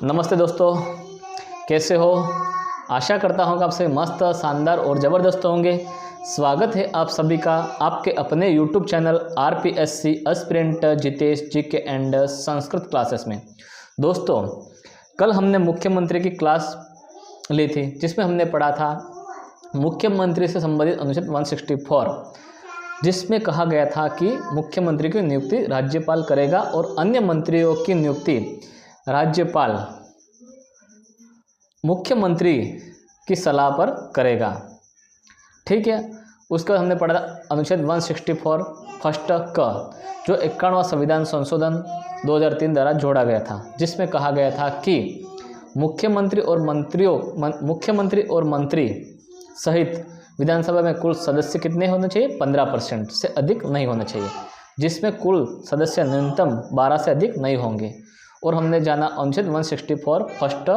नमस्ते दोस्तों, कैसे हो। आशा करता हूँ कि आप सभी मस्त, शानदार और ज़बरदस्त होंगे। स्वागत है आप सभी का आपके अपने YouTube channel RPSC aspirant Jitesh GK and Sanskrit classes में। दोस्तों, कल हमने मुख्यमंत्री की क्लास ली थी जिसमें हमने पढ़ा था मुख्यमंत्री से संबंधित अनुच्छेद 164, जिसमें कहा गया था कि मुख्यमंत्री की नियुक्ति राज्यपाल करेगा और अन्य मंत्रियों की नियुक्ति राज्यपाल मुख्यमंत्री की सलाह पर करेगा। ठीक है, उसके बाद हमने पढ़ा अनुच्छेद 164 फर्स्ट क, जो 51वां संविधान संशोधन 2003 द्वारा जोड़ा गया था, जिसमें कहा गया था कि मुख्यमंत्री और मंत्री सहित विधानसभा में कुल सदस्य कितने होने चाहिए, 15% से अधिक नहीं होना चाहिए, जिसमें कुल सदस्य न्यूनतम 12 से अधिक नहीं होंगे। और हमने जाना अनुच्छेद 164 फर्स्ट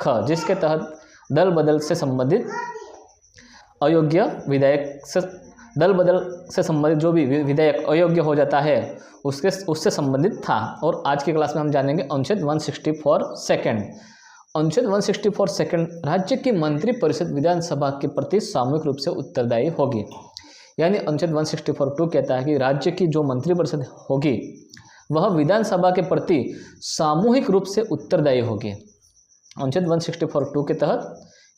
ख, जिसके तहत दल बदल से संबंधित अयोग्य विधायक से दल बदल से संबंधित जो भी विधायक अयोग्य हो जाता है उससे संबंधित था। और आज की क्लास में हम जानेंगे अनुच्छेद 164 सेकंड। अनुच्छेद 164 सेकंड, राज्य की मंत्रिपरिषद विधानसभा के प्रति सामूहिक रूप से उत्तरदायी होगी। यानी अनुच्छेद 164(2) कहता है कि राज्य की जो मंत्रिपरिषद होगी वह विधानसभा के प्रति सामूहिक रूप से उत्तरदायी होगी। अनुच्छेद 164(2) के तहत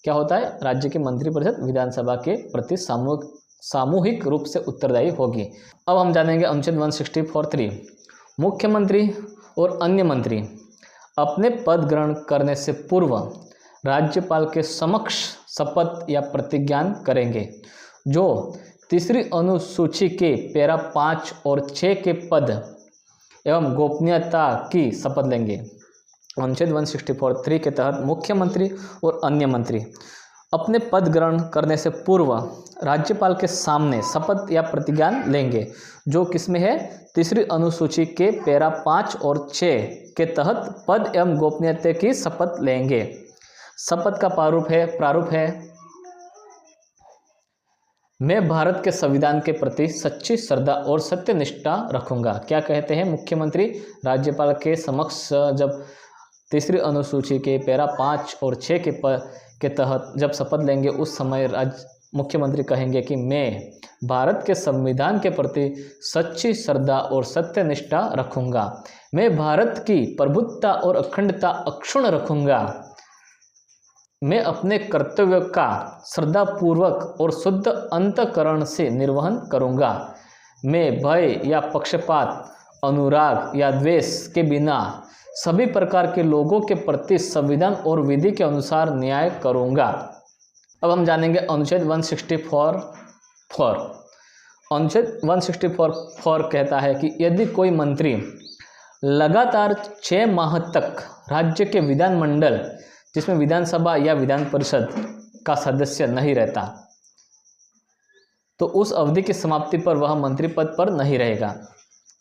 क्या होता है, राज्य की मंत्रिपरिषद विधानसभा के प्रति सामूहिक रूप से उत्तरदायी होगी। अब हम जानेंगे अनुच्छेद 164(3), मुख्यमंत्री और अन्य मंत्री अपने पद ग्रहण करने से पूर्व राज्यपाल के समक्ष शपथ या प्रतिज्ञान करेंगे, जो तीसरी अनुसूची के पैरा 5 और 6 के पद एवं गोपनीयता की शपथ लेंगे। अनुच्छेद 164(3) के तहत मुख्यमंत्री और अन्य मंत्री अपने पद ग्रहण करने से पूर्व राज्यपाल के सामने शपथ या प्रतिज्ञान लेंगे, जो किसमें है, तीसरी अनुसूची के पैरा 5 और 6 के तहत पद एवं गोपनीयता की शपथ लेंगे। शपथ का प्रारूप है मैं भारत के संविधान के प्रति सच्ची श्रद्धा और सत्यनिष्ठा रखूंगा। क्या कहते हैं मुख्यमंत्री राज्यपाल के समक्ष जब तीसरी अनुसूची के पैरा 5 और 6 के तहत जब शपथ लेंगे, उस समय मुख्यमंत्री कहेंगे कि मैं भारत के संविधान के प्रति सच्ची श्रद्धा और सत्यनिष्ठा रखूंगा। मैं भारत की प्रभुत्ता और अखंडता अक्षुण्ण रखूंगा। मैं अपने कर्तव्य का श्रद्धापूर्वक और शुद्ध अंतःकरण से निर्वहन करूंगा। मैं भय या पक्षपात, अनुराग या द्वेष के बिना सभी प्रकार के लोगों के प्रति संविधान और विधि के अनुसार न्याय करूंगा। अब हम जानेंगे अनुच्छेद 164(4). अनुच्छेद 164(4) कहता है कि यदि कोई मंत्री लगातार 6 माह तक राज्य के विधानमंडल, जिसमें विधानसभा या विधान परिषद का सदस्य नहीं रहता, तो उस अवधि की समाप्ति पर वह मंत्री पद पर नहीं रहेगा।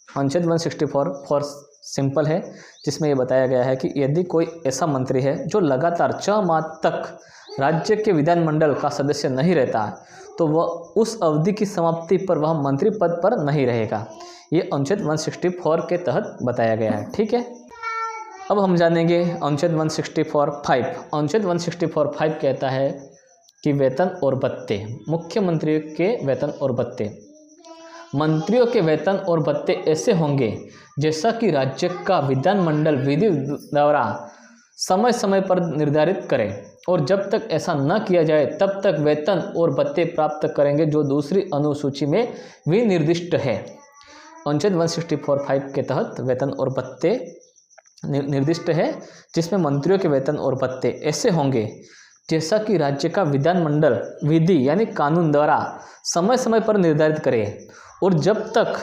अनुच्छेद 164(4) सिंपल है, जिसमें यह बताया गया है कि यदि कोई ऐसा मंत्री है जो लगातार 6 माह तक राज्य के विधानमंडल का सदस्य नहीं रहता है, तो वह उस अवधि की समाप्ति पर वह मंत्री पद पर नहीं रहेगा। ये अनुच्छेद 164 के तहत बताया गया है। ठीक है, अब हम जानेंगे अनुच्छेद 164(5). अनुच्छेद 164(5) कहता है कि वेतन और भत्ते, मुख्यमंत्री के वेतन और भत्ते, मंत्रियों के वेतन और भत्ते ऐसे होंगे जैसा कि राज्य का विधानमंडल विधि द्वारा समय समय पर निर्धारित करे, और जब तक ऐसा न किया जाए तब तक वेतन और भत्ते प्राप्त करेंगे जो दूसरी अनुसूची में विनिर्दिष्ट है। अनुच्छेद 164(5) के तहत वेतन और भत्ते निर्दिष्ट है, जिसमें मंत्रियों के वेतन और भत्ते ऐसे होंगे जैसा कि राज्य का विधानमंडल विधि यानी कानून द्वारा समय समय पर निर्धारित करे, और जब तक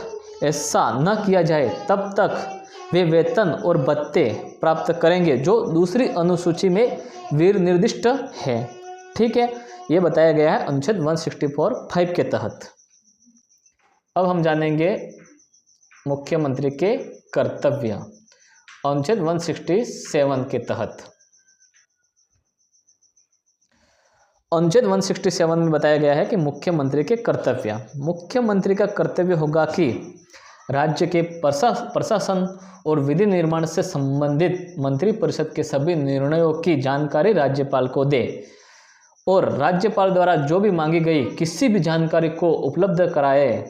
ऐसा न किया जाए तब तक वे वेतन और भत्ते प्राप्त करेंगे जो दूसरी अनुसूची में विनिर्दिष्ट है। ठीक है, ये बताया गया है अनुच्छेद 164(5) के तहत। अब हम जानेंगे मुख्यमंत्री के कर्तव्य अनुच्छेद 167 के तहत। अनुच्छेद 167 में बताया गया है कि मुख्यमंत्री के कर्तव्य, मुख्यमंत्री का कर्तव्य होगा कि राज्य के प्रशासन और विधि निर्माण से संबंधित मंत्रिपरिषद के सभी निर्णयों की जानकारी राज्यपाल को दे और राज्यपाल द्वारा जो भी मांगी गई किसी भी जानकारी को उपलब्ध कराए,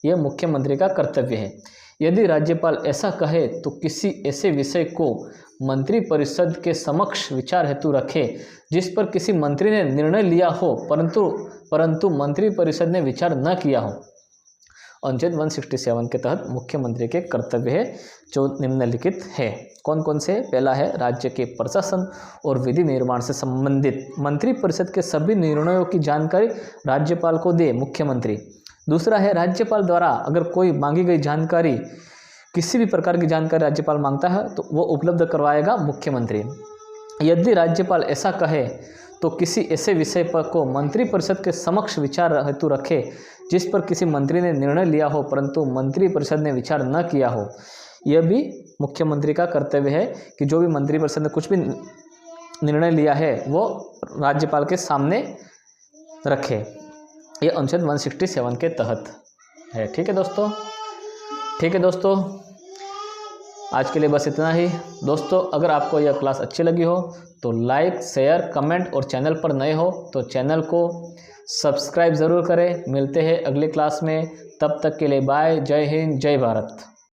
यह मुख्यमंत्री का कर्तव्य है। यदि राज्यपाल ऐसा कहे तो किसी ऐसे विषय को मंत्रिपरिषद के समक्ष विचार हेतु रखे जिस पर किसी मंत्री ने निर्णय लिया हो परंतु मंत्रिपरिषद ने विचार न किया हो। अनुच्छेद 167 के तहत मुख्यमंत्री के कर्तव्य है जो निम्नलिखित है। कौन कौन से? पहला है राज्य के प्रशासन और विधि निर्माण से संबंधित मंत्रिपरिषद के सभी निर्णयों की जानकारी राज्यपाल को दे, मुख्यमंत्री। दूसरा है राज्यपाल द्वारा अगर कोई मांगी गई जानकारी, किसी भी प्रकार की जानकारी राज्यपाल मांगता है तो वो उपलब्ध करवाएगा मुख्यमंत्री। यदि राज्यपाल ऐसा कहे तो किसी ऐसे विषय पर को मंत्रिपरिषद के समक्ष विचार हेतु रखे जिस पर किसी मंत्री ने निर्णय लिया हो परंतु मंत्रिपरिषद ने विचार न किया हो। यह भी मुख्यमंत्री का कर्तव्य है कि जो भी मंत्रिपरिषद ने कुछ भी निर्णय लिया है वो राज्यपाल के सामने रखे। यह अनुच्छेद 167 के तहत है। ठीक है दोस्तों, आज के लिए बस इतना ही। दोस्तों, अगर आपको यह क्लास अच्छी लगी हो तो लाइक, शेयर, कमेंट और चैनल पर नए हो तो चैनल को सब्सक्राइब ज़रूर करें। मिलते हैं अगली क्लास में, तब तक के लिए बाय। जय हिंद, जय भारत।